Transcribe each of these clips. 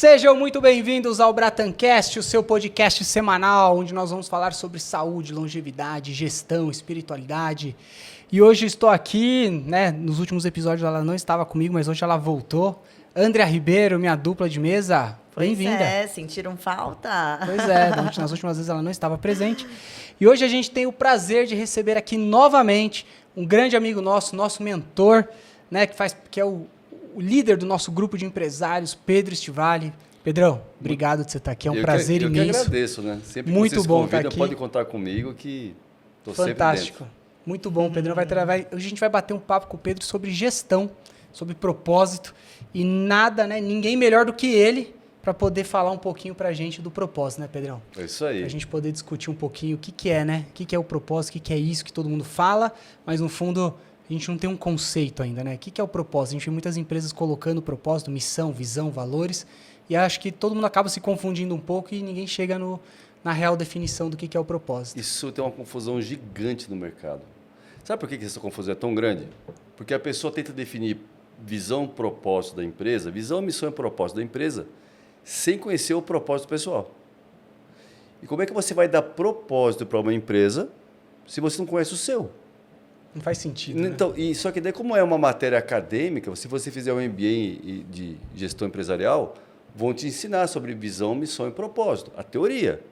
Sejam muito bem-vindos ao Bratancast, o seu podcast semanal, onde nós vamos falar sobre saúde, longevidade, gestão, espiritualidade. E hoje estou aqui, né, nos últimos episódios ela não estava comigo, mas hoje ela voltou. Andrea Ribeiro, minha dupla de mesa, bem-vinda. Pois é, sentiram falta? Pois é, nas últimas vezes ela não estava presente. E hoje a gente tem o prazer de receber aqui novamente um grande amigo nosso, nosso mentor, né, que é o líder do nosso grupo de empresários, Pedro Estivali. Pedrão, obrigado por você estar aqui, é um prazer imenso. Eu que agradeço, né? Sempre muito que vocês bom convidam, estar aqui. pode contar comigo que estou sempre Fantástico. dentro. Muito bom, Pedrão. Hoje a gente vai bater um papo com o Pedro sobre gestão, sobre propósito e nada, né? Ninguém melhor do que ele para poder falar um pouquinho para a gente do propósito, né, Pedrão? É isso aí. Para a gente poder discutir um pouquinho o que é, né? O que é o propósito, o que é isso que todo mundo fala, mas no fundo a gente não tem um conceito ainda, né? O que é o propósito? A gente vê muitas empresas colocando propósito, missão, visão, valores, e acho que todo mundo acaba se confundindo um pouco e ninguém chega na real definição do que é o propósito. Isso tem uma confusão gigante no mercado. Sabe por que essa confusão é tão grande? Porque a pessoa tenta definir visão, propósito da empresa, visão, missão e propósito da empresa, sem conhecer o propósito pessoal. E como é que você vai dar propósito para uma empresa se você não conhece o seu? Não faz sentido, Então, né? só que daí, como é uma matéria acadêmica, se você fizer um MBA de gestão empresarial, vão te ensinar sobre visão, missão e propósito, a teoria.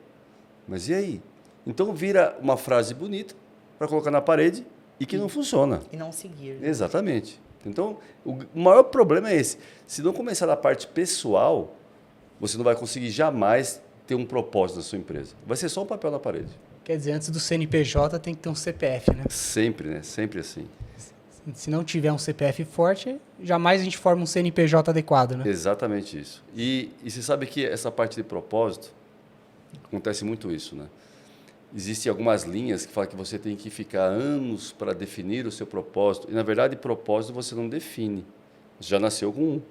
Mas e aí? Então vira uma frase bonita para colocar na parede e que não funciona. E não seguir. Exatamente. Então, o maior problema é esse. Se não começar da parte pessoal, você não vai conseguir jamais ter um propósito na sua empresa. Vai ser só um papel na parede. Quer dizer, antes do CNPJ tem que ter um CPF, né? Sempre, né? Sempre assim. Se não tiver um CPF forte, jamais a gente forma um CNPJ adequado, né? Exatamente isso. E você sabe que essa parte de propósito, acontece muito isso, né? Existem algumas linhas que falam que você tem que ficar anos para definir o seu propósito. E, na verdade, propósito você não define. Você já nasceu com um.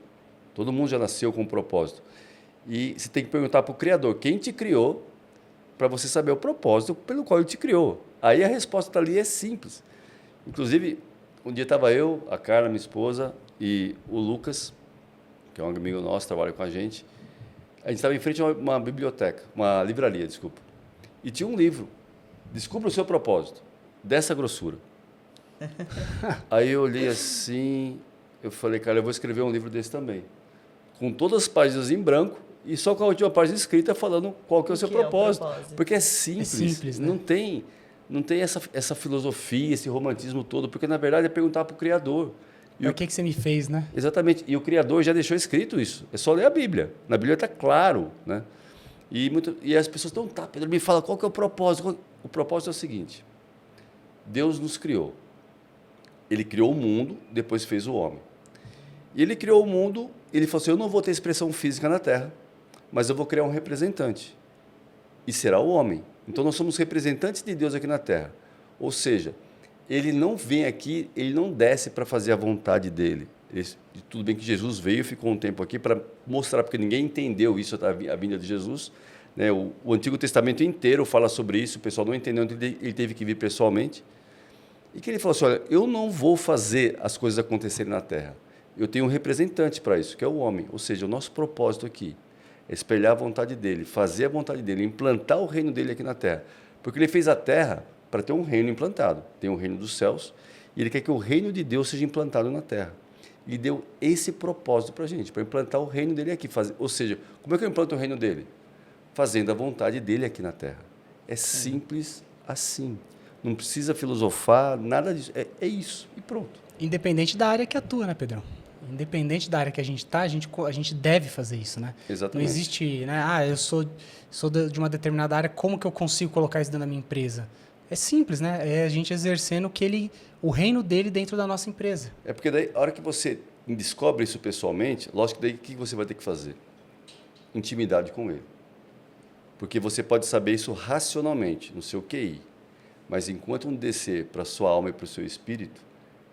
Todo mundo já nasceu com um propósito. E você tem que perguntar para o Criador quem te criou para você saber o propósito pelo qual ele te criou. Aí a resposta ali é simples. Inclusive, um dia estava eu, a Carla, minha esposa, e o Lucas, que é um amigo nosso, trabalha com a gente. A gente estava em frente a uma biblioteca, uma livraria, desculpa. E tinha um livro, Descubra o seu propósito, dessa grossura. Aí eu olhei assim, eu falei, cara, eu vou escrever um livro desse também. Com todas as páginas em branco e só com a última página escrita falando qual que é o seu propósito. Porque é simples, né? Não tem essa filosofia, esse romantismo todo, porque na verdade é perguntar para o Criador. E o que você me fez, né? Exatamente. E o Criador já deixou escrito isso. É só ler a Bíblia. Na Bíblia está claro, né? E as pessoas estão, tá, Pedro, me fala qual que é o propósito. O propósito é o seguinte: Deus nos criou. Ele criou o mundo, depois fez o homem. E ele criou o mundo, ele falou assim, eu não vou ter expressão física na Terra, mas eu vou criar um representante. E será o homem. Então, nós somos representantes de Deus aqui na Terra. Ou seja, ele não vem aqui, ele não desce para fazer a vontade dele. Tudo bem que Jesus veio e ficou um tempo aqui para mostrar, porque ninguém entendeu isso, a vinda de Jesus. Né? O Antigo Testamento inteiro fala sobre isso, o pessoal não entendeu, então ele teve que vir pessoalmente. E que ele falou assim, olha, eu não vou fazer as coisas acontecerem na Terra. Eu tenho um representante para isso, que é o homem. Ou seja, o nosso propósito aqui é espelhar a vontade dele, fazer a vontade dele, implantar o reino dele aqui na Terra. Porque ele fez a Terra para ter um reino implantado. Tem o reino dos céus e ele quer que o reino de Deus seja implantado na Terra. Ele deu esse propósito para a gente, para implantar o reino dele aqui. Ou seja, como é que eu implanto o reino dele? Fazendo a vontade dele aqui na Terra. É simples assim. Não precisa filosofar, nada disso. É isso e pronto. Independente da área que atua, né, Pedrão? Independente da área que a gente está, a gente deve fazer isso, né? Exatamente. Não existe, né? Eu sou de uma determinada área, como que eu consigo colocar isso dentro da minha empresa? É simples, né? É a gente exercendo o reino dele dentro da nossa empresa. É porque daí, a hora que você descobre isso pessoalmente, lógico que daí o que você vai ter que fazer? Intimidade com ele. Porque você pode saber isso racionalmente, no seu QI. Mas enquanto não descer para a sua alma e para o seu espírito,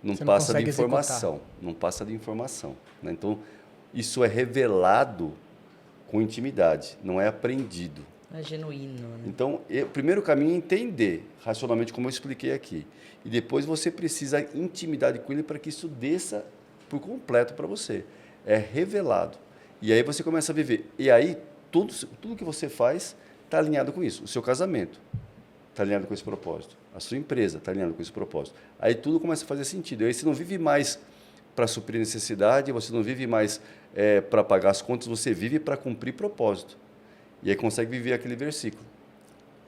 não passa de informação. Executar. Não passa de informação. Né? Então, isso é revelado com intimidade, não é aprendido. É genuíno. Né? Então, o primeiro caminho é entender racionalmente, como eu expliquei aqui. E depois você precisa intimidade com ele para que isso desça por completo para você. É revelado. E aí você começa a viver. E aí tudo que você faz está alinhado com isso. O seu casamento está alinhado com esse propósito. A sua empresa está alinhada com esse propósito. Aí tudo começa a fazer sentido. Aí você não vive mais para suprir necessidade, você não vive mais para pagar as contas, você vive para cumprir propósito. E aí consegue viver aquele versículo.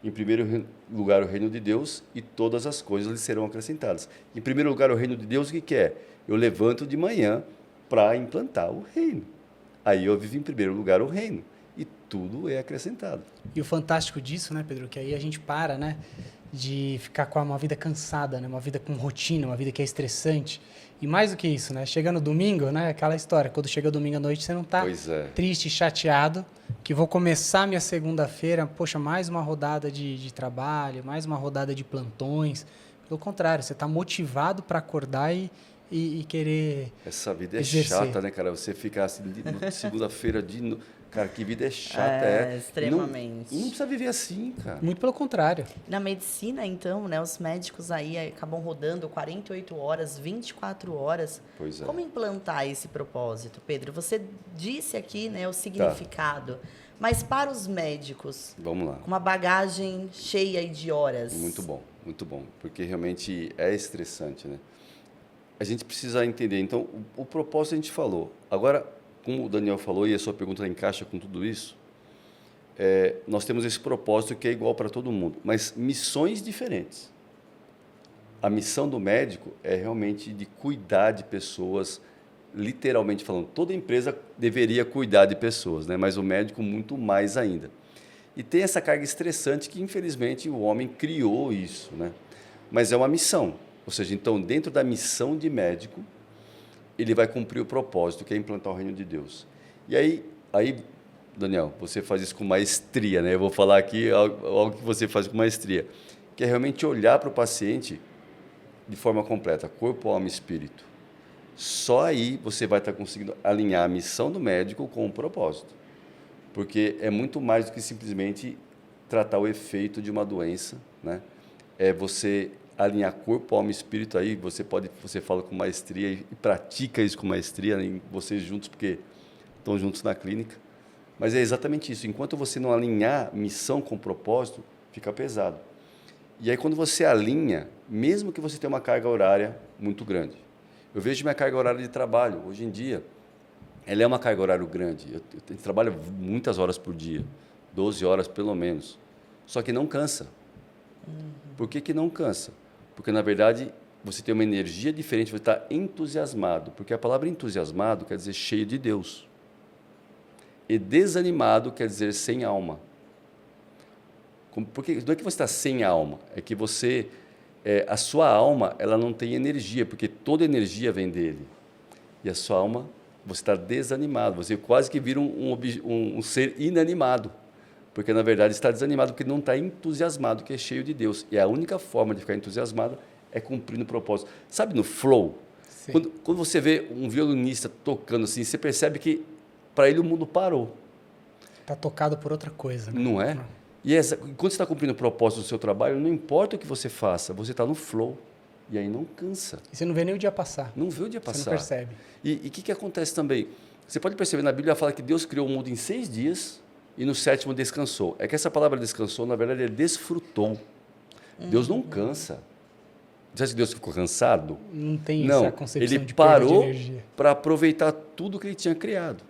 Em primeiro lugar, o reino de Deus e todas as coisas lhe serão acrescentadas. Em primeiro lugar, o reino de Deus, o que é? Eu levanto de manhã para implantar o reino. Aí eu vivo em primeiro lugar o reino. E tudo é acrescentado. E o fantástico disso, né, Pedro, que aí a gente para, né, de ficar com uma vida cansada, né, uma vida com rotina, uma vida que é estressante. E mais do que isso, né, chega no domingo, né, aquela história, quando chega domingo à noite você não está triste, chateado, que vou começar minha segunda-feira, poxa, mais uma rodada de trabalho, mais uma rodada de plantões. Pelo contrário, você está motivado para acordar e querer Essa vida exercer. Chata, né, cara? Você ficar assim, segunda-feira de... Cara, que vida chata, extremamente. Não precisa viver assim, cara. Muito pelo contrário. Na medicina, então, né, os médicos aí acabam rodando 48 horas, 24 horas. Pois é. Como implantar esse propósito, Pedro? Você disse aqui, né, o significado. Mas para os médicos, vamos lá, com uma bagagem cheia de horas. Muito bom. Porque realmente é estressante, né? A gente precisa entender. Então, o propósito a gente falou. Agora, como o Daniel falou, e a sua pergunta encaixa com tudo isso, nós temos esse propósito que é igual para todo mundo, mas missões diferentes. A missão do médico é realmente de cuidar de pessoas, literalmente falando. Toda empresa deveria cuidar de pessoas, né? Mas o médico muito mais ainda. E tem essa carga estressante que, infelizmente, o homem criou isso, né? Mas é uma missão. Ou seja, então, dentro da missão de médico, ele vai cumprir o propósito, que é implantar o reino de Deus. E aí, Daniel, você faz isso com maestria, né? Eu vou falar aqui algo que você faz com maestria, que é realmente olhar para o paciente de forma completa, corpo, alma e espírito. Só aí você vai estar conseguindo alinhar a missão do médico com o propósito. Porque é muito mais do que simplesmente tratar o efeito de uma doença, né? É você alinhar corpo, alma e espírito, aí você fala com maestria e pratica isso com maestria, né, vocês juntos, porque estão juntos na clínica. Mas é exatamente isso. Enquanto você não alinhar missão com propósito, fica pesado. E aí, quando você alinha, mesmo que você tenha uma carga horária muito grande. Eu vejo minha carga horária de trabalho, hoje em dia, ela é uma carga horária grande. Eu trabalho muitas horas por dia, 12 horas pelo menos. Só que não cansa. Por que não cansa? Porque, na verdade, você tem uma energia diferente, você está entusiasmado. Porque a palavra entusiasmado quer dizer cheio de Deus. E desanimado quer dizer sem alma. Porque não é que você está sem alma, é que a sua alma ela não tem energia, porque toda energia vem dele. E a sua alma, você está desanimado, você quase que vira um ser inanimado. Porque, na verdade, está desanimado, porque não está entusiasmado, que é cheio de Deus. E a única forma de ficar entusiasmado é cumprindo o propósito. Sabe no flow? Quando você vê um violinista tocando assim, você percebe que, para ele, o mundo parou. Está tocado por outra coisa, né? Não é? E quando você está cumprindo o propósito do seu trabalho, não importa o que você faça, você está no flow. E aí não cansa. E você não vê nem o dia passar. Não vê o dia passar. Você não percebe. E o que acontece também? Você pode perceber, na Bíblia fala que Deus criou o mundo em 6 dias e no 7º descansou. É que essa palavra descansou, na verdade, é desfrutou. Deus não cansa. Você acha que Deus ficou cansado? Não tem essa concepção ele de perda de parou energia. para aproveitar tudo que ele tinha criado.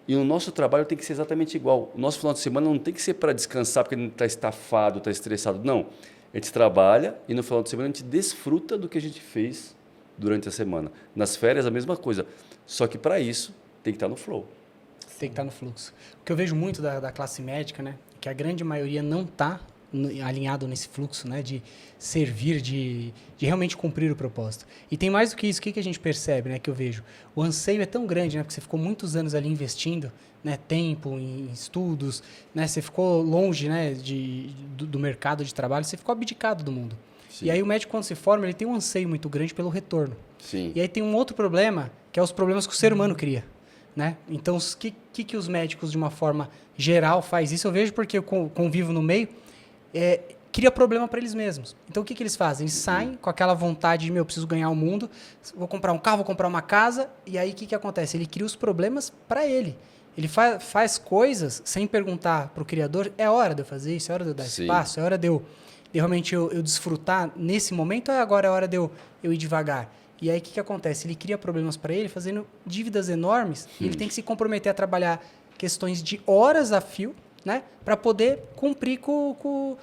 E o nosso trabalho tem que ser exatamente igual. O nosso final de semana não tem que ser para descansar porque não está estafado, está estressado. Não. A gente trabalha e no final de semana a gente desfruta do que a gente fez durante a semana. Nas férias, a mesma coisa. Só que para isso tem que estar no flow. Tem que estar no fluxo. O que eu vejo muito da classe médica, né, é que a grande maioria não está alinhado nesse fluxo, né, de servir, de realmente cumprir o propósito. E tem mais do que isso. O que a gente percebe, né, que eu vejo? O anseio é tão grande, né, porque você ficou muitos anos ali investindo, né, tempo em estudos, né, você ficou longe, né, do mercado de trabalho, você ficou abdicado do mundo. Sim. E aí o médico, quando se forma, ele tem um anseio muito grande pelo retorno. Sim. E aí tem um outro problema, que é os problemas que o ser humano cria. Né? Então, o que os médicos, de uma forma geral, faz isso? Eu vejo porque eu convivo no meio, cria problema para eles mesmos. Então, o que eles fazem? Eles saem com aquela vontade de, eu preciso ganhar o mundo, vou comprar um carro, vou comprar uma casa, e aí o que acontece? Ele cria os problemas para ele. Ele faz coisas sem perguntar para o criador, é hora de eu fazer isso, é hora de eu dar espaço, é hora de eu realmente eu desfrutar nesse momento, ou agora é hora de eu ir devagar? E aí o que acontece? Ele cria problemas para ele, fazendo dívidas enormes, e ele tem que se comprometer a trabalhar questões de horas a fio, né, para poder cumprir com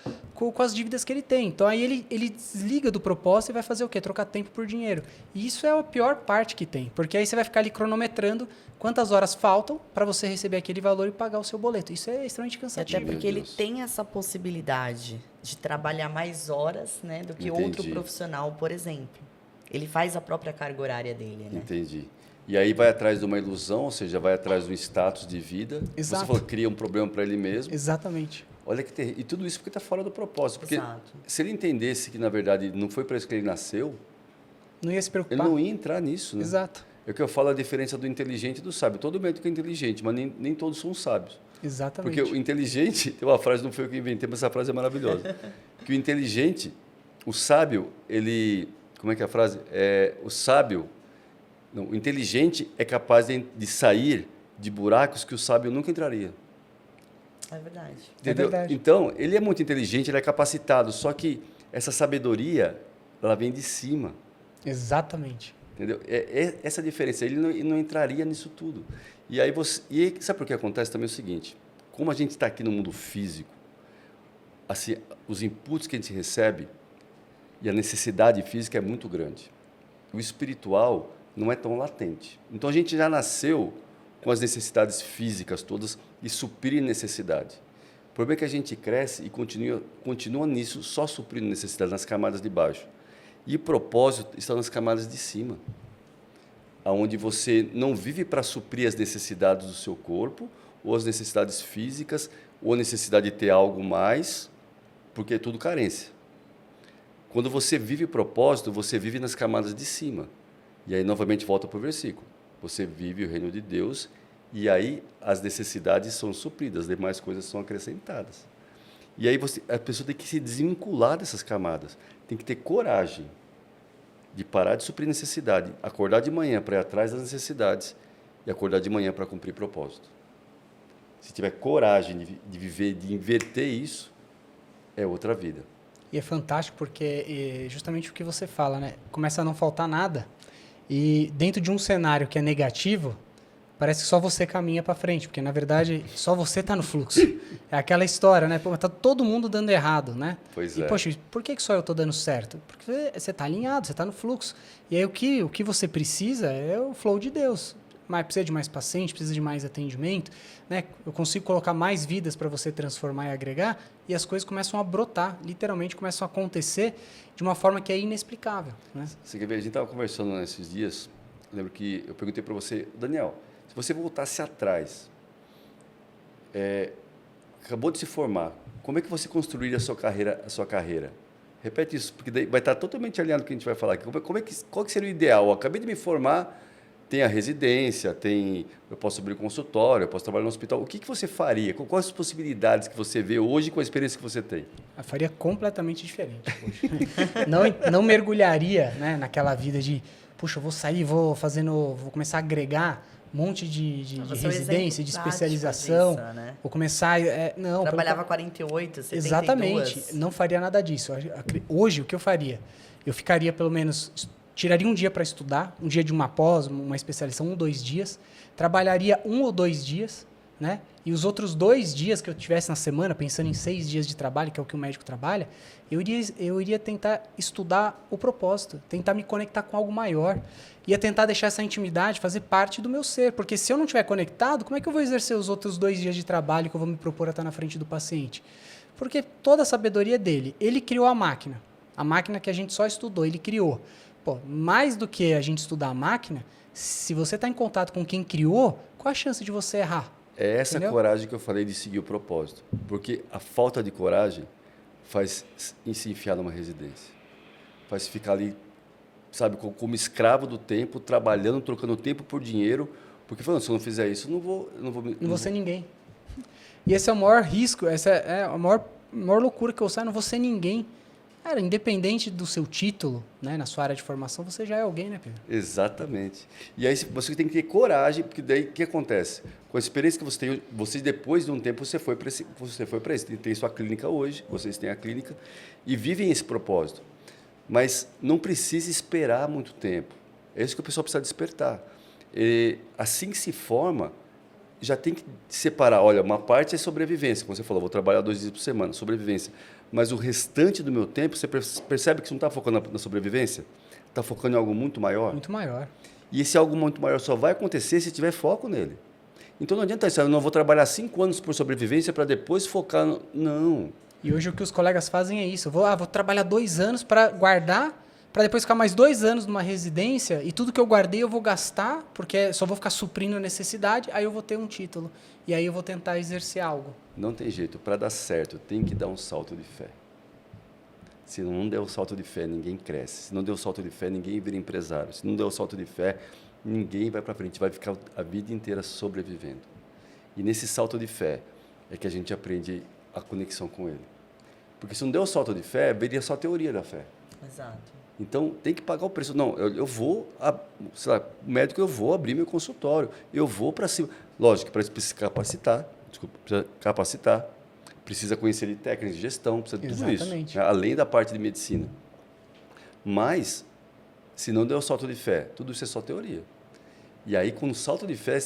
as dívidas que ele tem. Então, aí ele desliga do propósito e vai fazer o quê? Trocar tempo por dinheiro. E isso é a pior parte que tem, porque aí você vai ficar ali cronometrando quantas horas faltam para você receber aquele valor e pagar o seu boleto. Isso é extremamente cansativo. Até porque ele tem essa possibilidade de trabalhar mais horas, né, do que outro profissional, por exemplo. Ele faz a própria carga horária dele, né? Entendi. E aí vai atrás de uma ilusão, ou seja, vai atrás de um status de vida. Exato. Você falou, cria um problema para ele mesmo. Exatamente. Olha que terrível. E tudo isso porque está fora do propósito. Porque Exato. se ele entendesse que, na verdade, não foi para isso que ele nasceu, não ia se preocupar. ele não ia entrar nisso, né? Exato. É o que eu falo, a diferença do inteligente e do sábio. Todo médico é inteligente, mas nem todos são sábios. Exatamente. Porque o inteligente, tem uma frase, não foi eu que inventei, mas essa frase é maravilhosa. Que o inteligente, o sábio, ele... Como é que é a frase? O sábio... Não, o inteligente é capaz de sair de buracos que o sábio nunca entraria. É verdade. Entendeu? É verdade. Então, ele é muito inteligente, ele é capacitado, só que essa sabedoria, ela vem de cima. Exatamente. Entendeu? É essa a diferença. Ele não entraria nisso tudo. E aí sabe por que acontece também o seguinte? Como a gente está aqui no mundo físico, assim, os inputs que a gente recebe e a necessidade física é muito grande. O espiritual não é tão latente. Então, a gente já nasceu com as necessidades físicas todas e suprir necessidade. O problema é que a gente cresce e continua nisso, só suprindo necessidade nas camadas de baixo. E o propósito está nas camadas de cima, onde você não vive para suprir as necessidades do seu corpo, ou as necessidades físicas, ou a necessidade de ter algo mais, porque é tudo carência. Quando você vive propósito, você vive nas camadas de cima. E aí, novamente, volta para o versículo. Você vive o reino de Deus e aí as necessidades são supridas, as demais coisas são acrescentadas. E aí a pessoa tem que se desvincular dessas camadas. Tem que ter coragem de parar de suprir necessidade, acordar de manhã para ir atrás das necessidades e acordar de manhã para cumprir propósito. Se tiver coragem de viver, de inverter isso, é outra vida. E é fantástico porque justamente o que você fala, né? Começa a não faltar nada. E dentro de um cenário que é negativo, parece que só você caminha para frente, porque na verdade só você está no fluxo. É aquela história, né? Pô, tá todo mundo dando errado, né? Pois e é. Poxa, por que só eu estou dando certo? Porque você está alinhado, você está no fluxo. E aí o que você precisa é o flow de Deus. Mas precisa de mais paciente, precisa de mais atendimento, né? Eu consigo colocar mais vidas para você transformar e agregar, e as coisas começam a brotar, literalmente começam a acontecer de uma forma que é inexplicável, né? Você quer ver? A gente estava conversando nesses dias, eu lembro que eu perguntei para você, Daniel, se você voltasse atrás, acabou de se formar, como é que você construiria a sua carreira? Repete isso, porque daí vai estar totalmente alinhado com o que a gente vai falar aqui. Qual que seria o ideal? Eu acabei de me formar, tem a residência, eu posso abrir um consultório, eu posso trabalhar no hospital. O que você faria? Quais as possibilidades que você vê hoje com a experiência que você tem? Eu faria completamente diferente. não mergulharia, né, naquela vida de, puxa, eu vou sair, vou começar a agregar um monte de residência, de especialização. Disso, né? Vou começar... não, trabalhava 48, 72. Exatamente. Não faria nada disso. Hoje, o que eu faria? Eu ficaria, pelo menos... Tiraria um dia para estudar, um dia de uma pós, uma especialização, 1 ou 2 dias. Trabalharia 1 ou 2 dias, né? E os outros 2 dias que eu tivesse na semana, pensando em 6 dias de trabalho, que é o que o médico trabalha, eu iria tentar estudar o propósito, tentar me conectar com algo maior. Ia tentar deixar essa intimidade fazer parte do meu ser. Porque se eu não estiver conectado, como é que eu vou exercer os outros 2 dias de trabalho que eu vou me propor a estar na frente do paciente? Porque toda a sabedoria dele, ele criou a máquina que a gente só estudou, ele criou. Pô, mais do que a gente estudar a máquina, se você está em contato com quem criou, qual a chance de você errar? É essa Entendeu? coragem que eu falei de seguir o propósito. Porque a falta de coragem faz se enfiar numa residência. Faz ficar ali, sabe, como escravo do tempo, trabalhando, trocando tempo por dinheiro. Porque falando, se eu não fizer isso, eu não vou ser ninguém. E esse é o maior risco, essa é a maior loucura que eu saio, não vou ser ninguém. Cara, independente do seu título, né, na sua área de formação, você já é alguém, né, Pedro? Exatamente. E aí você tem que ter coragem, porque daí o que acontece? Com a experiência que você tem, você depois de um tempo você foi para isso. Tem sua clínica hoje, vocês têm a clínica e vivem esse propósito. Mas não precisa esperar muito tempo. É isso que o pessoal precisa despertar. E assim que se forma, já tem que separar. Olha, uma parte é sobrevivência, como você falou, vou trabalhar 2 dias por semana, sobrevivência. Mas o restante do meu tempo, você percebe que você não está focando na sobrevivência? Está focando em algo muito maior? Muito maior. E esse algo muito maior só vai acontecer se tiver foco nele. Então não adianta isso, eu não vou trabalhar 5 anos por sobrevivência para depois focar no... Não. E hoje o que os colegas fazem é isso. Vou trabalhar 2 anos para guardar, para depois ficar mais 2 anos numa residência e tudo que eu guardei eu vou gastar, porque só vou ficar suprindo a necessidade, aí eu vou ter um título. E aí eu vou tentar exercer algo. Não tem jeito. Para dar certo, tem que dar um salto de fé. Se não der o salto de fé, ninguém cresce. Se não der o salto de fé, ninguém vira empresário. Se não der o salto de fé, ninguém vai para frente. Vai ficar a vida inteira sobrevivendo. E nesse salto de fé é que a gente aprende a conexão com ele. Porque se não der o salto de fé, viria só a teoria da fé. Exato. Então, tem que pagar o preço. Não, eu vou, sei lá, médico, eu vou abrir meu consultório. Eu vou para cima. Lógico, para se capacitar, precisa capacitar, precisa conhecer de técnicas de gestão, precisa de tudo isso, né? Além da parte de medicina. Mas, se não der o salto de fé, tudo isso é só teoria. E aí, com o salto de fé,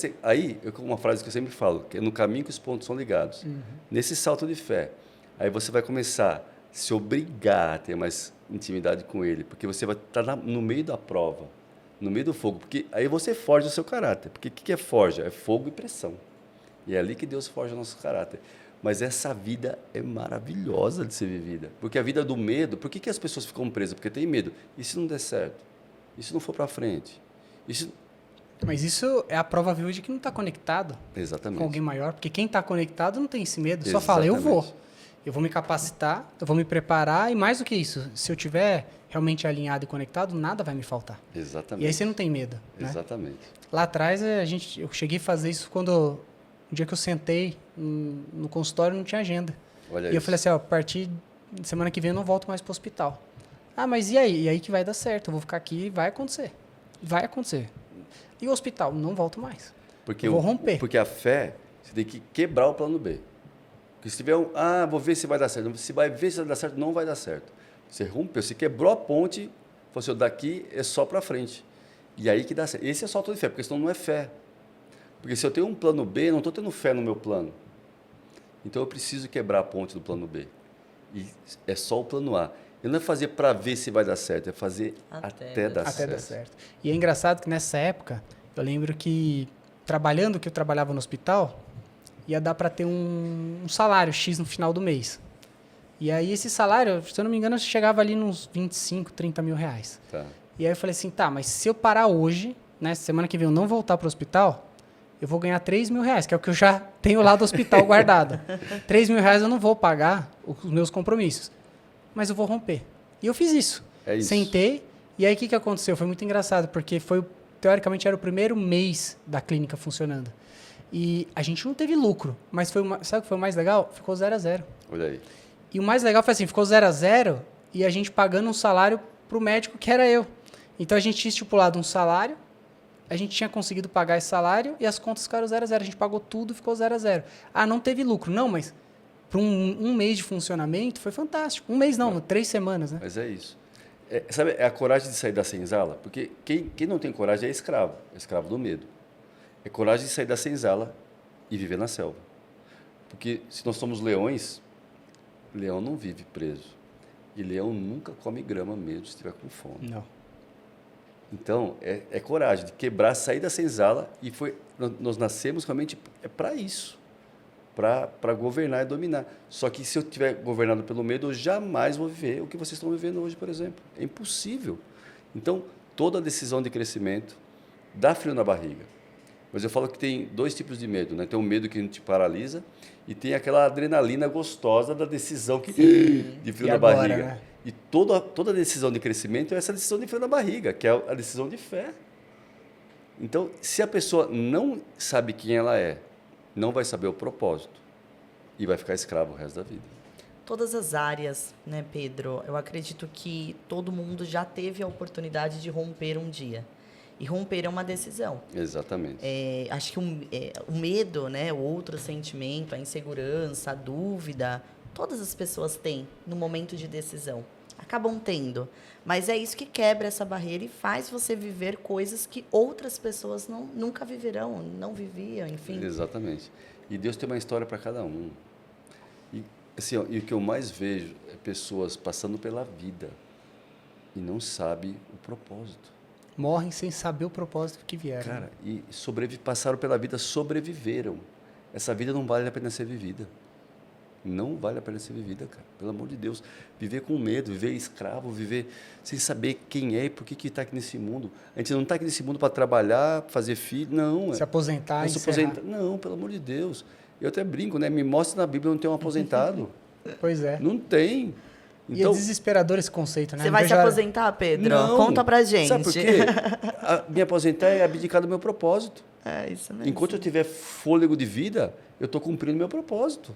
uma frase que eu sempre falo, que é no caminho que os pontos são ligados. Uhum. Nesse salto de fé, aí você vai começar a se obrigar a ter mais intimidade com ele, porque você vai estar no meio da prova, no meio do fogo, porque aí você forja o seu caráter. Porque o que é forja? É fogo e pressão. E é ali que Deus forja o nosso caráter. Mas essa vida é maravilhosa de ser vivida. Porque a vida do medo, por que as pessoas ficam presas? Porque tem medo. E se não der certo? E se não for para frente? Mas isso é a prova viva de que não está conectado Exatamente. com alguém maior. Porque quem está conectado não tem esse medo. Só Exatamente. fala, eu vou. Eu vou me capacitar, eu vou me preparar. E mais do que isso, se eu tiver realmente alinhado e conectado, nada vai me faltar. Exatamente. E aí você não tem medo. Exatamente. Né? Lá atrás, eu cheguei a fazer isso quando... Um dia que eu sentei no consultório, não tinha agenda. Olha e eu falei assim, a partir de semana que vem eu não volto mais para o hospital. Ah, mas e aí? E aí que vai dar certo. Eu vou ficar aqui e vai acontecer. Vai acontecer. E o hospital? Não volto mais. Porque eu vou romper. Porque a fé, você tem que quebrar o plano B. Porque se tiver vou ver se vai dar certo. Se vai ver se vai dar certo, não vai dar certo. Você rompeu, você quebrou a ponte, falou assim, daqui é só para frente. E aí que dá certo. Esse é salto de fé, porque senão não é fé. Porque se eu tenho um plano B, eu não estou tendo fé no meu plano. Então, eu preciso quebrar a ponte do plano B. E é só o plano A. Eu não é fazer para ver se vai dar certo, é fazer até dar certo. E é engraçado que nessa época, eu lembro que, que eu trabalhava no hospital, ia dar para ter um salário X no final do mês. E aí, esse salário, se eu não me engano, chegava ali nos 25, 30 mil reais. Tá. E aí eu falei assim, mas se eu parar hoje, né, semana que vem eu não voltar para o hospital, eu vou ganhar 3 mil reais, que é o que eu já tenho lá do hospital guardado. 3 mil reais eu não vou pagar os meus compromissos, mas eu vou romper. E eu fiz isso. É isso. Sentei, e aí o que aconteceu? Foi muito engraçado, porque teoricamente era o primeiro mês da clínica funcionando. E a gente não teve lucro, mas sabe o que foi o mais legal? Ficou 0 a 0. Olha aí. E o mais legal foi assim, ficou 0 a 0 e a gente pagando um salário para o médico que era eu. Então a gente tinha estipulado um salário, a gente tinha conseguido pagar esse salário e as contas ficaram 0 a 0. A gente pagou tudo e ficou 0 a 0. Ah, não teve lucro. Não, mas para um mês de funcionamento foi fantástico. 1 mês não, 3 semanas, né? Mas é isso. Sabe, é a coragem de sair da senzala? Porque quem não tem coragem é escravo do medo. É coragem de sair da senzala e viver na selva. Porque se nós somos leões, leão não vive preso. E leão nunca come grama mesmo se estiver com fome. Não. Então, é coragem de quebrar, sair da senzala e nós nascemos realmente para isso, para governar e dominar. Só que se eu estiver governado pelo medo, eu jamais vou viver o que vocês estão vivendo hoje, por exemplo. É impossível. Então, toda decisão de crescimento dá frio na barriga. Mas eu falo que tem 2 tipos de medo, né? Tem um medo que te paralisa e tem aquela adrenalina gostosa da decisão de frio na barriga. Né? E toda decisão de crescimento é essa decisão de frio na barriga, que é a decisão de fé. Então, se a pessoa não sabe quem ela é, não vai saber o propósito e vai ficar escravo o resto da vida. todas as áreas, né, Pedro? Eu acredito que todo mundo já teve a oportunidade de romper um dia. E romper é uma decisão. Exatamente. Acho que o medo, né, o outro sentimento, a insegurança, a dúvida, todas as pessoas têm no momento de decisão. Acabam tendo. Mas é isso que quebra essa barreira e faz você viver coisas que outras pessoas nunca viverão, não viviam, enfim. Exatamente. E Deus tem uma história para cada um. E, assim, ó, e o que eu mais vejo é pessoas passando pela vida e não sabem o propósito. Morrem sem saber o propósito que vieram. Cara, e passaram pela vida, sobreviveram. Essa vida não vale a pena ser vivida. Não vale a pena ser vivida, cara. Pelo amor de Deus. Viver com medo, viver escravo, viver sem saber quem é e por que está aqui nesse mundo. A gente não está aqui nesse mundo para trabalhar, fazer filho, não. Se aposentar, se aposentar. Não, pelo amor de Deus. Eu até brinco, né? Me mostra na Bíblia onde tem um aposentado. Pois é. Não tem. Então, e é desesperador esse conceito, né? Você vai se aposentar, Pedro? Não. Conta pra gente. Sabe por quê? Me aposentar é abdicar do meu propósito. É isso mesmo. Enquanto eu tiver fôlego de vida, eu estou cumprindo meu propósito.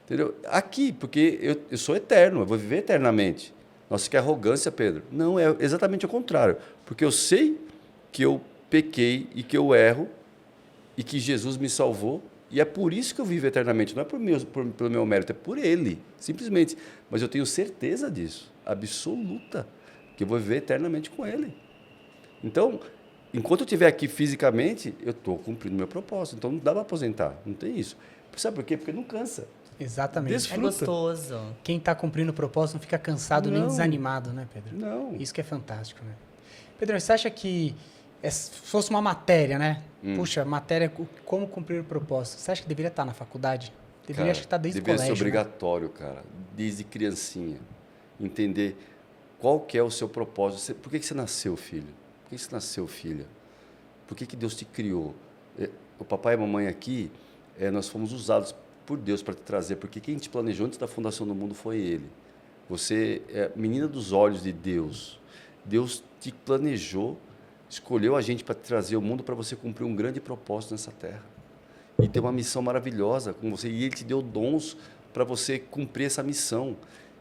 Entendeu? Aqui, porque eu sou eterno, eu vou viver eternamente. Nossa, que arrogância, Pedro. Não, é exatamente o contrário. Porque eu sei que eu pequei e que eu erro e que Jesus me salvou. E é por isso que eu vivo eternamente. Não é pelo meu mérito, é por Ele, simplesmente. Mas eu tenho certeza disso, absoluta, que eu vou viver eternamente com Ele. Então, enquanto eu estiver aqui fisicamente, eu estou cumprindo meu propósito. Então, não dá para aposentar, não tem isso. Sabe por quê? Porque não cansa. Exatamente. Desfruta. É gostoso. Quem está cumprindo o propósito não fica cansado nem desanimado, né, Pedro? Não. Isso que é fantástico, né? Pedro, você acha que se fosse uma matéria, né? Puxa, matéria, como cumprir o propósito. Você acha que deveria estar na faculdade? Deveria, acho que estar desde o colégio. Deveria ser obrigatório, cara, desde criancinha. Entender qual que é o seu propósito. Por que você nasceu, filho? Por que você nasceu, filha? Por que Deus te criou? O papai e a mamãe aqui, nós fomos usados por Deus para te trazer, porque quem te planejou antes da fundação do mundo foi Ele. Você é menina dos olhos de Deus. Deus te planejou, escolheu a gente para te trazer ao mundo para você cumprir um grande propósito nessa terra. E ter uma missão maravilhosa com você. E Ele te deu dons para você cumprir essa missão.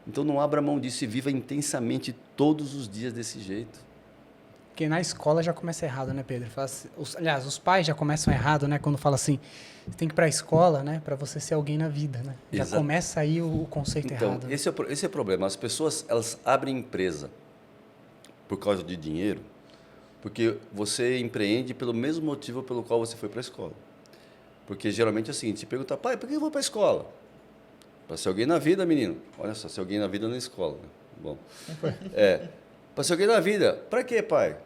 Então não abra mão disso e viva intensamente todos os dias desse jeito. Porque na escola já começa errado, né, Pedro? Aliás, os pais já começam errado, né? Quando fala assim, você tem que ir para a escola, né? Para você ser alguém na vida, né? Já começa aí o conceito errado. Então, esse é o problema. As pessoas, elas abrem empresa por causa de dinheiro, porque você empreende pelo mesmo motivo pelo qual você foi para a escola. Porque geralmente é o seguinte, você pergunta, pai, por que eu vou para a escola? Para ser alguém na vida, menino. Olha só, ser alguém na vida na escola. Né? Bom, para ser alguém na vida. Para quê, pai?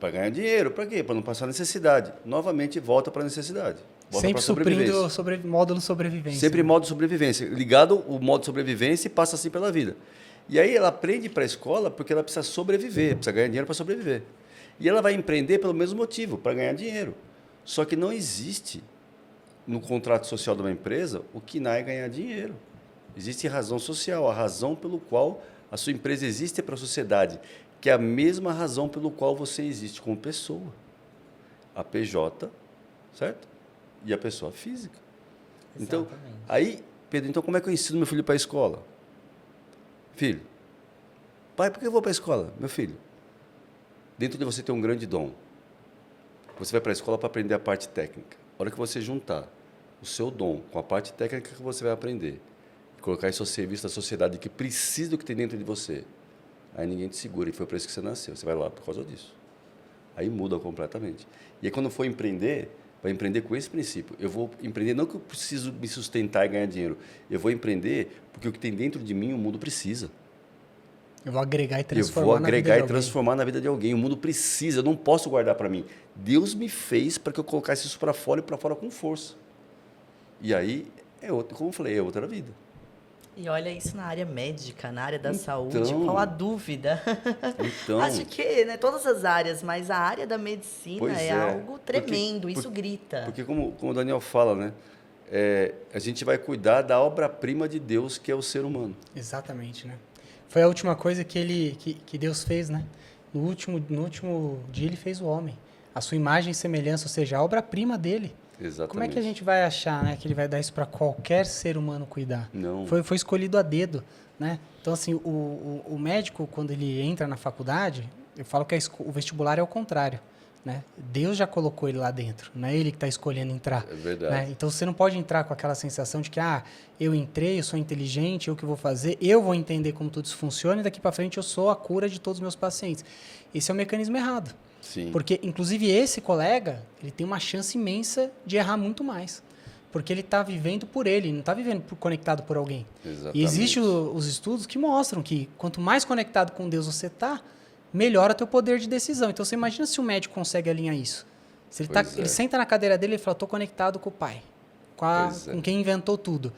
Para ganhar dinheiro. Para quê? Para não passar necessidade. Novamente, volta para a necessidade. Volta sempre suprindo módulo sobrevivência. Sempre modo sobrevivência. Ligado o modo sobrevivência e passa assim pela vida. E aí ela aprende para a escola porque ela precisa sobreviver, precisa ganhar dinheiro para sobreviver. E ela vai empreender pelo mesmo motivo, para ganhar dinheiro. Só que não existe no contrato social de uma empresa o que não é ganhar dinheiro. Existe razão social, a razão pelo qual a sua empresa existe para a sociedade, que é a mesma razão pelo qual você existe como pessoa. A PJ, certo? E a pessoa física. Então, aí, Pedro, então como é que eu ensino meu filho para a escola? Filho, pai, por que eu vou para a escola? Meu filho, dentro de você tem um grande dom. Você vai para a escola para aprender a parte técnica. A hora que você juntar o seu dom com a parte técnica que você vai aprender, colocar isso ao serviço da sociedade que precisa do que tem dentro de você, aí ninguém te segura, e foi para isso que você nasceu. Você vai lá por causa disso. Aí muda completamente. E aí, quando for empreender, vai empreender com esse princípio. Eu vou empreender não que eu preciso me sustentar e ganhar dinheiro. Eu vou empreender porque o que tem dentro de mim o mundo precisa. Eu vou agregar e transformar na vida de alguém. Eu vou agregar e transformar na vida de alguém. O mundo precisa, eu não posso guardar para mim. Deus me fez para que eu colocasse isso para fora e para fora com força. E aí, como eu falei, é outra vida. E olha isso na área médica, na área da saúde, qual a dúvida? Então, acho que, né, todas as áreas, mas a área da medicina é algo tremendo, isso grita. Porque como o Daniel fala, né, a gente vai cuidar da obra-prima de Deus, que é o ser humano. Exatamente, né? Foi a última coisa que Deus fez, né? No último dia ele fez o homem. A sua imagem e semelhança, ou seja, a obra-prima dele. Exatamente. Como é que a gente vai achar, né, que ele vai dar isso para qualquer ser humano cuidar? Não. Foi escolhido a dedo, né? Então, assim, o médico, quando ele entra na faculdade, eu falo que o vestibular é o contrário, né? Deus já colocou ele lá dentro, não é ele que está escolhendo entrar. É verdade. Né? Então, você não pode entrar com aquela sensação de que, eu entrei, eu sou inteligente, eu que vou fazer, eu vou entender como tudo isso funciona e daqui para frente eu sou a cura de todos os meus pacientes. Esse é o mecanismo errado. Sim. Porque, inclusive, esse colega, ele tem uma chance imensa de errar muito mais. Porque ele está vivendo por ele, não está vivendo conectado por alguém. Exatamente. E existem os estudos que mostram que quanto mais conectado com Deus você está, melhora teu poder de decisão. Então, você imagina se o médico consegue alinhar isso. Se ele senta na cadeira dele e fala, estou conectado com o pai, com quem inventou tudo.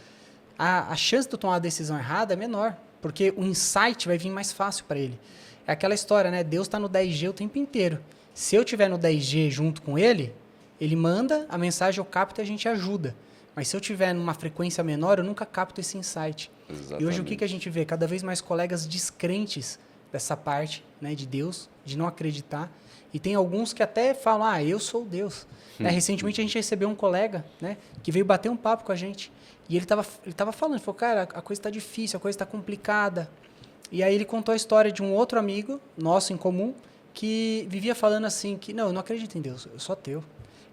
A chance de eu tomar a decisão errada é menor, porque o insight vai vir mais fácil para ele. É aquela história, né? Deus está no 10G o tempo inteiro. Se eu estiver no 10G junto com ele, ele manda, a mensagem eu capto e a gente ajuda. Mas se eu estiver numa frequência menor, eu nunca capto esse insight. Exatamente. E hoje o que a gente vê? Cada vez mais colegas descrentes dessa parte, né, de Deus, de não acreditar. E tem alguns que até falam, eu sou Deus. Recentemente a gente recebeu um colega, né, que veio bater um papo com a gente. E ele tava falando, ele falou, cara, a coisa está difícil, a coisa está complicada. E aí ele contou a história de um outro amigo nosso em comum que vivia falando assim, que não, eu não acredito em Deus, eu sou ateu.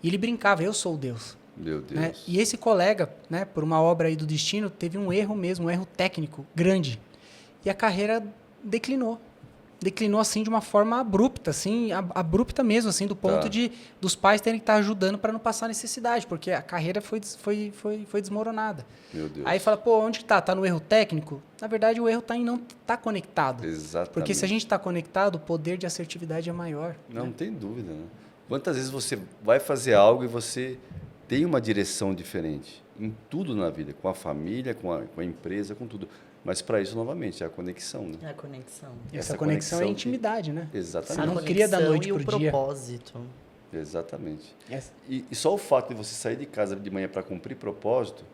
E ele brincava, eu sou Deus. Meu Deus. Né? E esse colega, né, por uma obra aí do destino, teve um erro mesmo, um erro técnico grande. E a carreira declinou. Declinou assim de uma forma abrupta, assim, abrupta mesmo, assim, do ponto de dos pais terem que estar ajudando para não passar necessidade, porque a carreira foi desmoronada. Meu Deus. Aí fala, onde que tá? Tá no erro técnico? Na verdade, o erro está em não estar conectado. Exatamente. Porque se a gente está conectado, o poder de assertividade é maior. Não tem dúvida, né? Quantas vezes você vai fazer algo e você tem uma direção diferente em tudo na vida, com a família, com a empresa, com tudo. Mas para isso, novamente, é a conexão, né? É a conexão. E essa conexão é a intimidade, né? Exatamente. Você não cria da noite e pro o dia. propósito. Exatamente. Yes. E só o fato de você sair de casa de manhã para cumprir propósito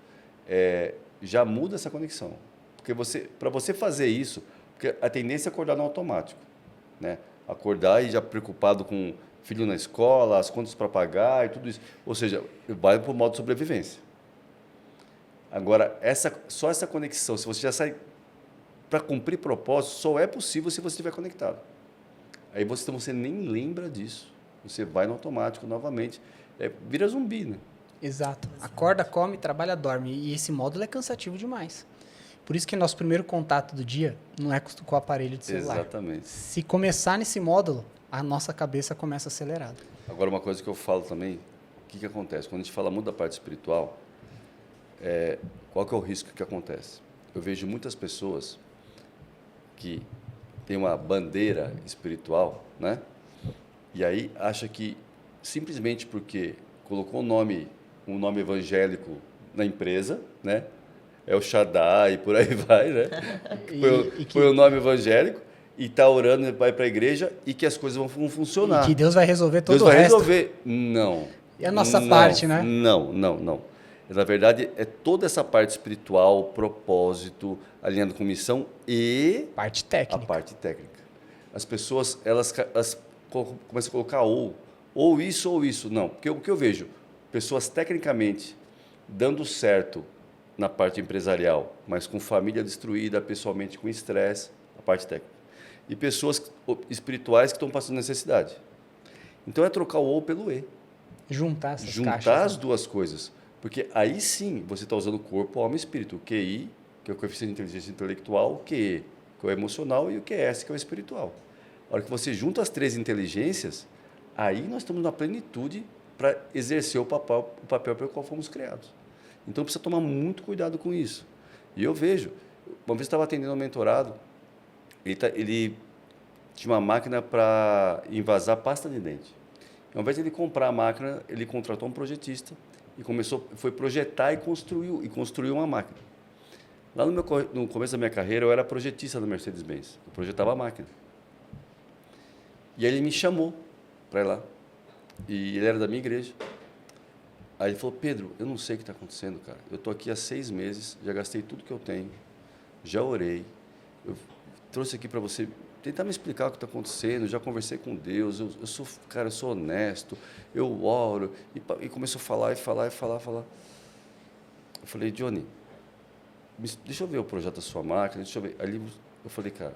já muda essa conexão. Porque para você fazer isso, porque a tendência é acordar no automático, né? Acordar e já preocupado com filho na escola, as contas para pagar e tudo isso. Ou seja, vai para o modo de sobrevivência. Agora, só essa conexão, se você já sai para cumprir propósito, só é possível se você estiver conectado. Aí você nem lembra disso. Você vai no automático novamente. Vira zumbi, né? Exato. Acorda, come, trabalha, dorme. E esse módulo é cansativo demais. Por isso que nosso primeiro contato do dia não é com o aparelho de celular. Exatamente. Se começar nesse módulo, a nossa cabeça começa acelerada. Agora, uma coisa que eu falo também, o que acontece? Quando a gente fala muito da parte espiritual, qual que é o risco que acontece? Eu vejo muitas pessoas que têm uma bandeira espiritual, né? E aí acha que simplesmente porque colocou um nome evangélico na empresa, né? É o Shaddai e por aí vai, né? Foi o nome evangélico e está orando, vai para a igreja e que as coisas vão funcionar. E que Deus vai resolver todo Deus o vai resto. resolver. Não. E a nossa parte, né? Não. Na verdade, é toda essa parte espiritual, propósito, alinhando com missão e parte técnica. a parte técnica. As pessoas, elas começam a colocar ou isso. Não, porque o que eu vejo, pessoas tecnicamente dando certo na parte empresarial, mas com família destruída, pessoalmente com estresse, a parte técnica. E pessoas espirituais que estão passando necessidade. Então, é trocar o ou pelo e. Juntar essas Juntar caixas, as duas coisas. Porque aí sim você está usando o corpo, alma e espírito. O QI, que é o coeficiente de inteligência intelectual, o QE, que é o emocional, e o QS, que é o espiritual. A hora que você junta as três inteligências, aí nós estamos na plenitude para exercer o papel pelo qual fomos criados. Então precisa tomar muito cuidado com isso. E eu vejo, uma vez eu estava atendendo um mentorado, ele tinha uma máquina para envasar pasta de dente. Ao invés de ele comprar a máquina, ele contratou um projetista e foi projetar e construiu uma máquina. Lá no começo da minha carreira, eu era projetista da Mercedes-Benz. Eu projetava a máquina. E aí ele me chamou para ir lá. E ele era da minha igreja. Aí ele falou, Pedro, eu não sei o que está acontecendo, cara. Eu estou aqui há 6 meses, já gastei tudo que eu tenho, já orei. Eu trouxe aqui para você tentar me explicar o que está acontecendo, eu já conversei com Deus, eu sou, cara, eu sou honesto, eu oro, e começou a falar. Eu falei, Johnny, deixa eu ver o projeto da sua máquina, deixa eu ver. Ali eu falei, cara,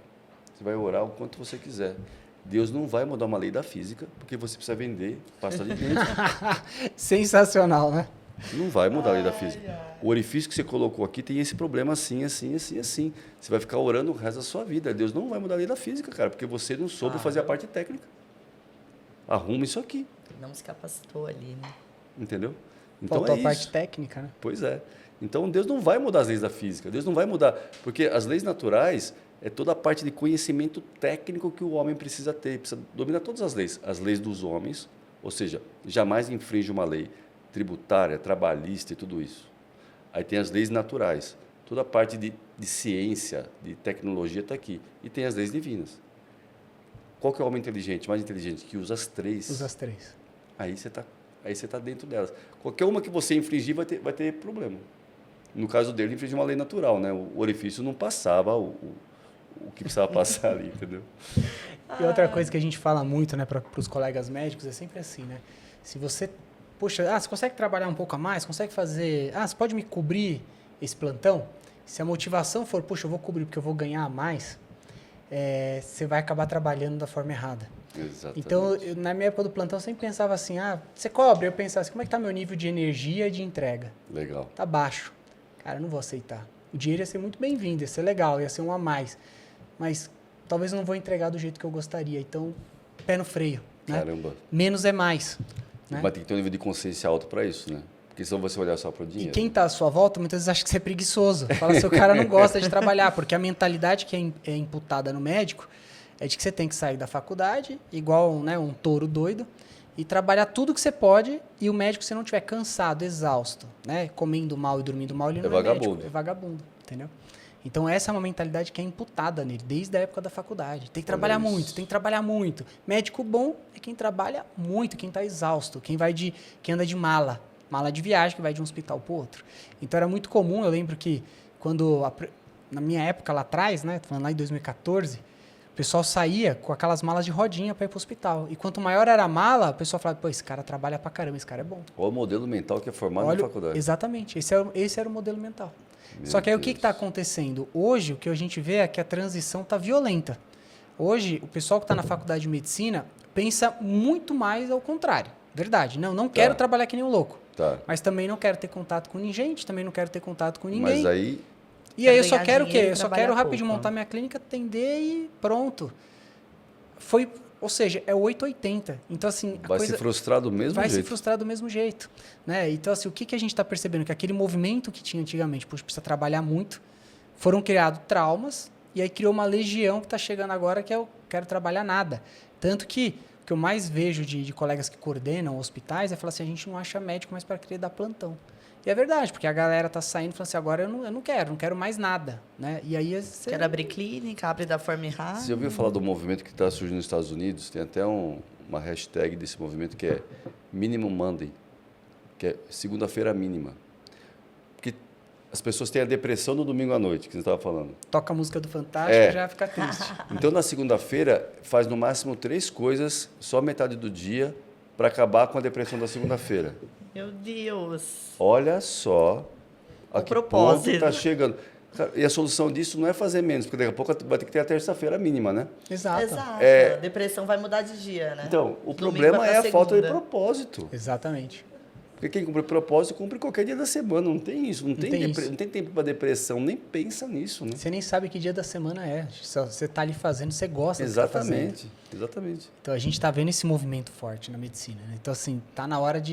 você vai orar o quanto você quiser. Deus não vai mudar uma lei da física, porque você precisa vender pasta de dente. Sensacional, né? Não vai mudar a lei da física. O orifício que você colocou aqui tem esse problema assim. Você vai ficar orando o resto da sua vida. Deus não vai mudar a lei da física, cara, porque você não soube fazer a parte técnica. Arruma isso aqui. Não se capacitou ali, né? Entendeu? Então Faltou é a parte isso. técnica, né? Pois é. Então Deus não vai mudar as leis da física. Deus não vai mudar. Porque as leis naturais é toda a parte de conhecimento técnico que o homem precisa ter. Precisa dominar todas as leis. As leis dos homens, ou seja, jamais infringe uma lei tributária, trabalhista e tudo isso. Aí tem as leis naturais. Toda a parte de ciência, de tecnologia está aqui. E tem as leis divinas. Qual que é o homem inteligente, mais inteligente? Que usa as três. Usa as três. Aí você tá dentro delas. Qualquer uma que você infringir vai ter problema. No caso dele, infringiu uma lei natural, né? O orifício não passava o que precisava passar ali, entendeu? E outra coisa que a gente fala muito, né, para os colegas médicos é sempre assim, né? Se você, poxa, você consegue trabalhar um pouco a mais, consegue fazer, você pode me cobrir esse plantão? Se a motivação for, poxa, eu vou cobrir porque eu vou ganhar mais, você vai acabar trabalhando da forma errada. Exatamente. Então, na minha época do plantão, eu sempre pensava assim, você cobra? Eu pensava assim, como é que tá meu nível de energia e de entrega? Legal. Tá baixo. Cara, eu não vou aceitar. O dinheiro ia ser muito bem-vindo, ia ser legal, ia ser um a mais. Mas talvez eu não vou entregar do jeito que eu gostaria. Então, pé no freio. Né? Caramba. Menos é mais. Né? Mas tem que ter um nível de consciência alto para isso, né? Porque senão você olhar só para o dinheiro. E quem está à sua volta, muitas vezes acha que você é preguiçoso. Fala assim, o cara não gosta de trabalhar, porque a mentalidade que é imputada no médico é de que você tem que sair da faculdade, igual, né, um touro doido, e trabalhar tudo que você pode, e o médico, se não estiver cansado, exausto, né, comendo mal e dormindo mal, ele não é médico, é vagabundo, entendeu? Então, essa é uma mentalidade que é imputada nele, desde a época da faculdade. Tem que trabalhar muito, tem que trabalhar muito. Médico bom é quem trabalha muito, quem está exausto, quem anda de mala de viagem, que vai de um hospital para o outro. Então, era muito comum, eu lembro que, na minha época lá atrás, né, falando lá em 2014, o pessoal saía com aquelas malas de rodinha para ir para o hospital. E quanto maior era a mala, o pessoal falava, pô, esse cara trabalha pra caramba, esse cara é bom. Olha o modelo mental que é formado na faculdade. Exatamente, esse era o modelo mental. Só que aí o que está acontecendo? Hoje, o que a gente vê é que a transição está violenta. Hoje, o pessoal que está na faculdade de medicina pensa muito mais ao contrário. Verdade. Não quero trabalhar que nem um louco. Tá. Mas também não quero ter contato com ninguém, também não quero ter contato com ninguém. Mas aí... E aí eu só quero o quê? Eu só quero pouco, rapidinho montar minha clínica, atender e pronto. Ou seja, é 880. Então, assim, vai se frustrar do mesmo jeito. Vai se frustrar do mesmo jeito. Né? Então, assim, o que a gente está percebendo? Que aquele movimento que tinha antigamente, puxa, precisa trabalhar muito, foram criados traumas, e aí criou uma legião que está chegando agora que eu quero trabalhar nada. Tanto que o que eu mais vejo de colegas que coordenam hospitais é falar assim, a gente não acha médico mais para querer dar plantão. E é verdade, porque a galera tá saindo e falando assim, agora eu não quero mais nada. Né? E aí quero abrir clínica, abre da forma errada. Você ouviu falar do movimento que está surgindo nos Estados Unidos? Tem até uma hashtag desse movimento que é Minimum Monday, que é segunda-feira mínima. Porque as pessoas têm a depressão no domingo à noite, que você estava falando. Toca a música do Fantástico, já fica triste. Então, na segunda-feira, faz no máximo 3 coisas, só metade do dia, para acabar com a depressão da segunda-feira. Meu Deus. Olha só o propósito está chegando. E a solução disso não é fazer menos, porque daqui a pouco vai ter que ter a terça-feira mínima, né? Exato. A depressão vai mudar de dia, né? Então, o problema é a falta de propósito. Exatamente. Porque quem cumpre propósito, cumpre qualquer dia da semana. Não tem isso. Não tem tempo para depressão. Nem pensa nisso, né? Você nem sabe que dia da semana é. Você está ali fazendo, você gosta de Exatamente. Então, a gente está vendo esse movimento forte na medicina. Né? Então, assim, tá na hora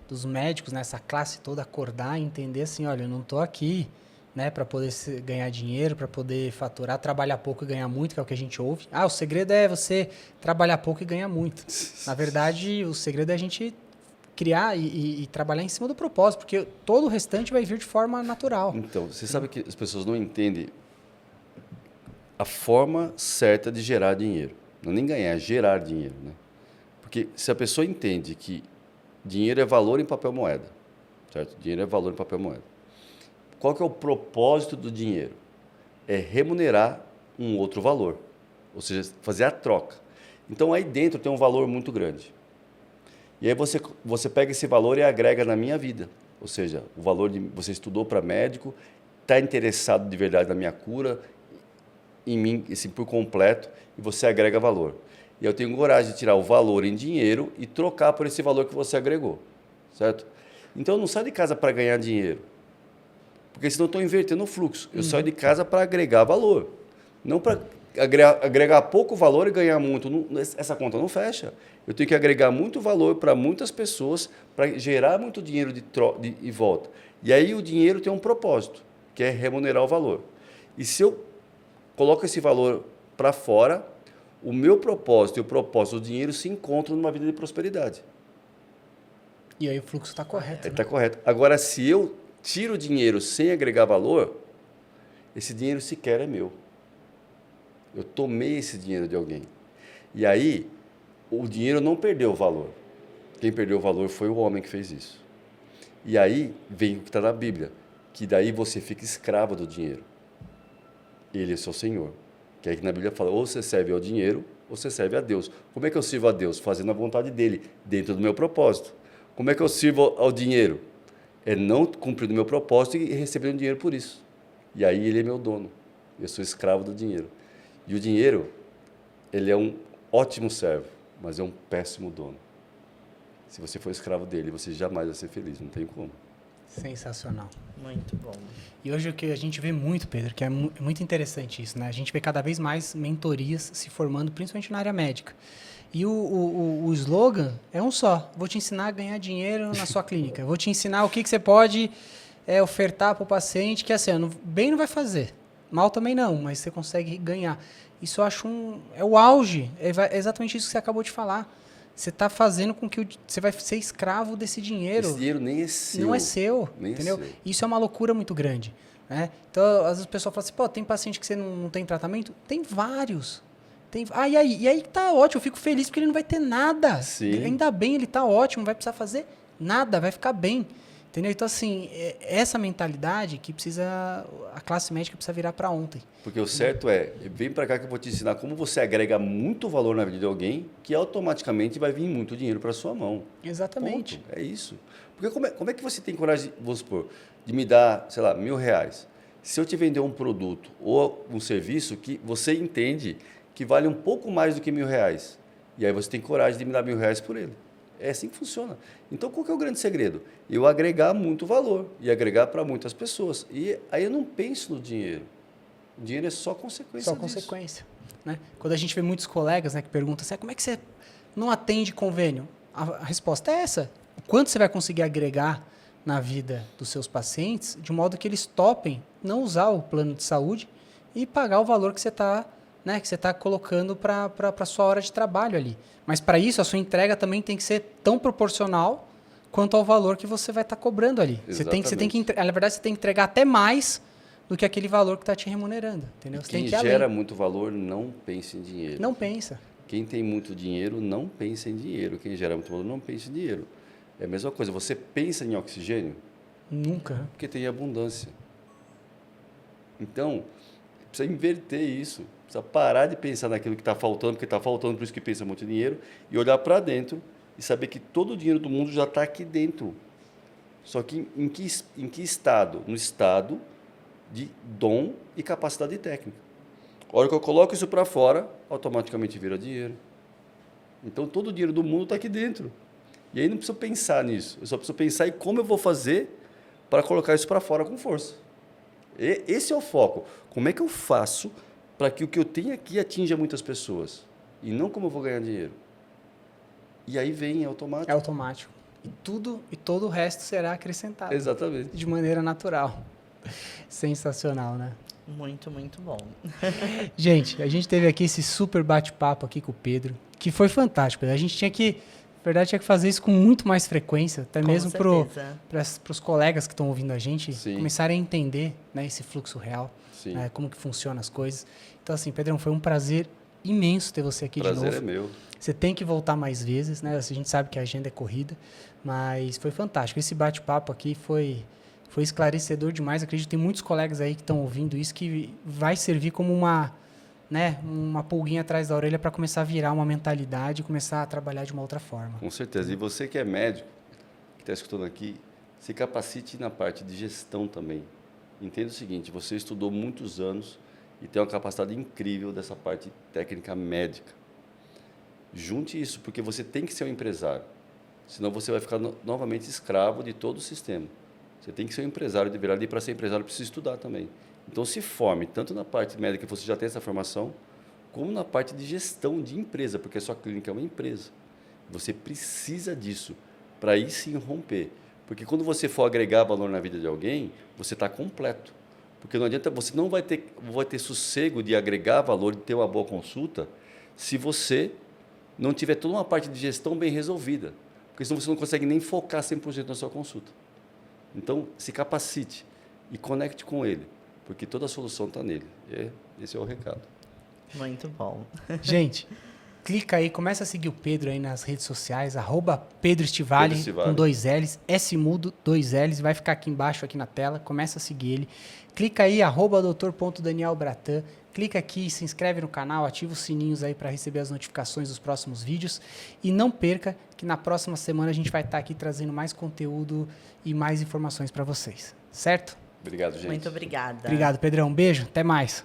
dos médicos, nessa classe toda, acordar e entender assim, olha, eu não estou aqui, né, para poder ganhar dinheiro, para poder faturar, trabalhar pouco e ganhar muito, que é o que a gente ouve. O segredo é você trabalhar pouco e ganhar muito. Na verdade, o segredo é a gente criar e trabalhar em cima do propósito, porque todo o restante vai vir de forma natural. Então, você sabe que as pessoas não entendem a forma certa de gerar dinheiro. Não nem ganhar, é gerar dinheiro, né? Porque se a pessoa entende que dinheiro é valor em papel moeda, certo? Dinheiro é valor em papel moeda. Qual que é o propósito do dinheiro? É remunerar um outro valor. ou seja, fazer a troca. Então, aí dentro tem um valor muito grande. E aí você pega esse valor e agrega na minha vida. Ou seja, o valor de você estudou para médico, está interessado de verdade na minha cura, em mim, assim, por completo, e você agrega valor. E eu tenho coragem de tirar o valor em dinheiro e trocar por esse valor que você agregou, certo? Então, eu não saio de casa para ganhar dinheiro, porque senão eu estou invertendo o fluxo. Eu saio de casa para agregar valor, não para agregar pouco valor e ganhar muito. Essa conta não fecha. Eu tenho que agregar muito valor para muitas pessoas para gerar muito dinheiro de volta. E aí o dinheiro tem um propósito, que é remunerar o valor. E se eu coloco esse valor para fora, o meu propósito e o propósito do dinheiro se encontram numa vida de prosperidade. E aí o fluxo está correto. Está correto. Agora, se eu tiro o dinheiro sem agregar valor, esse dinheiro sequer é meu. Eu tomei esse dinheiro de alguém. E aí, o dinheiro não perdeu o valor. Quem perdeu o valor foi o homem que fez isso. E aí vem o que está na Bíblia, que daí você fica escravo do dinheiro. Ele é seu senhor. Que aí na Bíblia fala, ou você serve ao dinheiro, ou você serve a Deus. Como é que eu sirvo a Deus? Fazendo a vontade dele, dentro do meu propósito. Como é que eu sirvo ao dinheiro? É não cumprindo o meu propósito e recebendo dinheiro por isso. E aí ele é meu dono. Eu sou escravo do dinheiro. E o dinheiro, ele é um ótimo servo, mas é um péssimo dono. Se você for escravo dele, você jamais vai ser feliz, não tem como. Sensacional. Muito bom. E hoje o que a gente vê muito, Pedro, que é muito interessante isso, né? A gente vê cada vez mais mentorias se formando, principalmente na área médica. E o slogan é um só. Vou te ensinar a ganhar dinheiro na sua clínica. Vou te ensinar o que você pode ofertar para o paciente, que assim, bem não vai fazer. Mal também não, mas você consegue ganhar. Isso eu acho é o auge. É exatamente isso que você acabou de falar. Você está fazendo com que você vai ser escravo desse dinheiro. Esse dinheiro nem é seu. Não é seu, nem entendeu? É seu. Isso é uma loucura muito grande. Né? Então, às vezes o pessoal fala assim, pô, tem paciente que você não tem tratamento? Tem vários. E aí? E aí tá ótimo, eu fico feliz porque ele não vai ter nada. Sim. Ainda bem, ele tá ótimo, não vai precisar fazer nada, vai ficar bem. Entendeu? Então, assim, essa mentalidade que a classe médica precisa virar para ontem. Porque o certo vem para cá que eu vou te ensinar como você agrega muito valor na vida de alguém que automaticamente vai vir muito dinheiro para sua mão. Exatamente. Ponto. É isso. Porque como é que você tem coragem, vamos supor, de me dar, sei lá, R$1.000? Se eu te vender um produto ou um serviço que você entende que vale um pouco mais do que R$1.000, e aí você tem coragem de me dar R$1.000 por ele. É assim que funciona. Então, qual que é o grande segredo? Eu agregar muito valor e agregar para muitas pessoas. E aí eu não penso no dinheiro. O dinheiro é só consequência disso. Consequência. Né? Quando a gente vê muitos colegas, né, que perguntam assim, como é que você não atende convênio? A resposta é essa. O quanto você vai conseguir agregar na vida dos seus pacientes de modo que eles topem não usar o plano de saúde e pagar o valor que você está colocando para a sua hora de trabalho ali. Mas para isso, a sua entrega também tem que ser tão proporcional quanto ao valor que você vai estar cobrando ali. Você tem que na verdade, você tem que entregar até mais do que aquele valor que está te remunerando. Entendeu? Você quem tem que gera muito valor não pensa em dinheiro. Não pensa. Quem tem muito dinheiro não pensa em dinheiro. Quem gera muito valor não pensa em dinheiro. É a mesma coisa. Você pensa em oxigênio? Nunca. Porque tem abundância. Então, precisa inverter isso. Precisa parar de pensar naquilo que está faltando, porque está faltando, por isso que pensa muito dinheiro, e olhar para dentro e saber que todo o dinheiro do mundo já está aqui dentro. Só que em que estado? No estado de dom e capacidade técnica. A hora que eu coloco isso para fora, automaticamente vira dinheiro. Então, todo o dinheiro do mundo está aqui dentro. E aí não preciso pensar nisso. Eu só preciso pensar em como eu vou fazer para colocar isso para fora com força. Esse é o foco. Como é que eu faço para que o que eu tenho aqui atinja muitas pessoas? E não como eu vou ganhar dinheiro. E aí vem automático. É automático. E todo o resto será acrescentado. Exatamente. De maneira natural. Sensacional, né? Muito, muito bom. Gente, a gente teve aqui esse super bate-papo aqui com o Pedro, que foi fantástico. A gente tinha que fazer isso com muito mais frequência, até Com mesmo certeza. para os colegas que estão ouvindo a gente Sim. começarem a entender, né, esse fluxo real, Sim. né, como que funcionam as coisas. Então, assim, Pedrão, foi um prazer imenso ter você aqui de novo. Prazer é meu. Você tem que voltar mais vezes, né? A gente sabe que a agenda é corrida, mas foi fantástico. Esse bate-papo aqui foi esclarecedor demais. Acredito que tem muitos colegas aí que estão ouvindo isso que vai servir como né, uma pulguinha atrás da orelha para começar a virar uma mentalidade e começar a trabalhar de uma outra forma. Com certeza. E você que é médico, que está escutando aqui, se capacite na parte de gestão também. Entenda o seguinte, você estudou muitos anos e tem uma capacidade incrível dessa parte técnica médica. Junte isso, porque você tem que ser um empresário. Senão você vai ficar novamente escravo de todo o sistema. Você tem que ser um empresário, de verdade, e para ser empresário precisa estudar também. Então se forme, tanto na parte médica, que você já tem essa formação, como na parte de gestão de empresa, porque a sua clínica é uma empresa. Você precisa disso para aí sim romper. Porque quando você for agregar valor na vida de alguém, você está completo. Porque não adianta, você não vai ter sossego de agregar valor, de ter uma boa consulta, se você não tiver toda uma parte de gestão bem resolvida. Porque senão você não consegue nem focar 100% na sua consulta. Então, se capacite e conecte com ele, porque toda a solução está nele. Esse é o recado. Muito bom. Gente, clica aí, começa a seguir o Pedro aí nas redes sociais, @Pedro Stivali, Pedro Stivali. com 2 L's, S mudo, 2 L's, vai ficar aqui embaixo, aqui na tela, começa a seguir ele. Clica aí, @Dr.DanielBratan, clica aqui, se inscreve no canal, ativa os sininhos aí para receber as notificações dos próximos vídeos. E não perca que na próxima semana a gente vai estar aqui trazendo mais conteúdo e mais informações para vocês, certo? Obrigado, gente. Muito obrigada. Obrigado, Pedrão. Um beijo, até mais.